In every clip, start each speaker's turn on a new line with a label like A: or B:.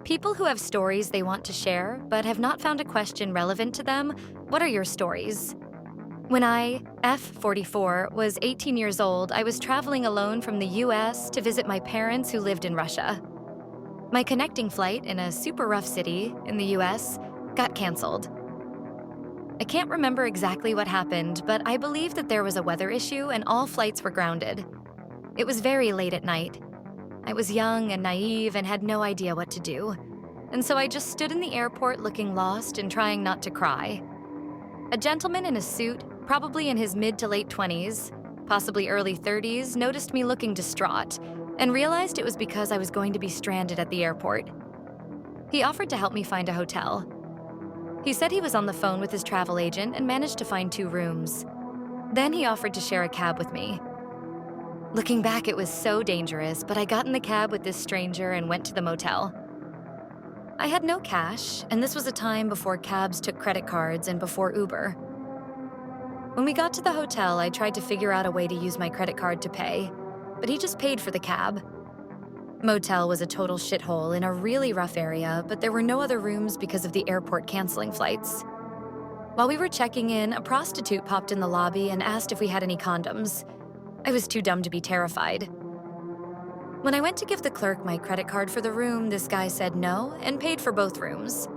A: People who have stories they want to share but have not found a question relevant to them, what are your stories? When I, F44, was 18 years old, I was traveling alone from the US to visit my parents who lived in Russia. My connecting flight in a super rough city in the US got canceled. I can't remember exactly what happened, but I believe that there was a weather issue and all flights were grounded. It was very late at night. I was young and naive and had no idea what to do. And so I just stood in the airport looking lost and trying not to cry. A gentleman in a suit, probably in his mid to late 20s, possibly early 30s, noticed me looking distraught and realized it was because I was going to be stranded at the airport. He offered to help me find a hotel. He said he was on the phone with his travel agent and managed to find 2 rooms. Then he offered to share a cab with me. Looking back, it was so dangerous, but I got in the cab with this stranger and went to the motel. I had no cash, and this was a time before cabs took credit cards and before Uber. When we got to the hotel, I tried to figure out a way to use my credit card to pay, but he just paid for the cab. Motel was a total shithole in a really rough area, but there were no other rooms because of the airport canceling flights. While we were checking in, a prostitute popped in the lobby and asked if we had any condoms. I was too dumb to be terrified. When I went to give the clerk my credit card for the room, this guy said no and paid for both rooms.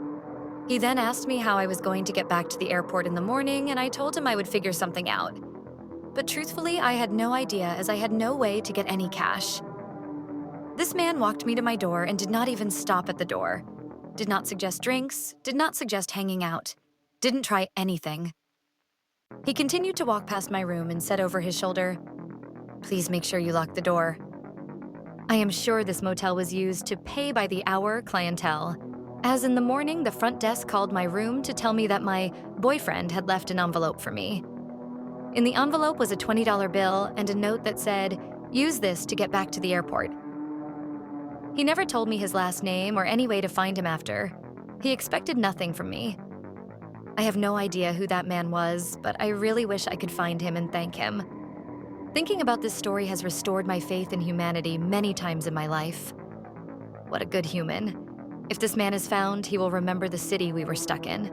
A: He then asked me how I was going to get back to the airport in the morning, and I told him I would figure something out. But truthfully, I had no idea as I had no way to get any cash. This man walked me to my door and did not even stop at the door. Did not suggest drinks, did not suggest hanging out, didn't try anything. He continued to walk past my room and said over his shoulder, "Please make sure you lock the door." I am sure this motel was used to pay by the hour clientele, as in the morning the front desk called my room to tell me that my boyfriend had left an envelope for me. In the envelope was a $20 bill and a note that said, "Use this to get back to the airport." He never told me his last name or any way to find him after. He expected nothing from me. I have no idea who that man was, but I really wish I could find him and thank him. Thinking about this story has restored my faith in humanity many times in my life. What a good human. If this man is found, he will remember the city we were stuck in.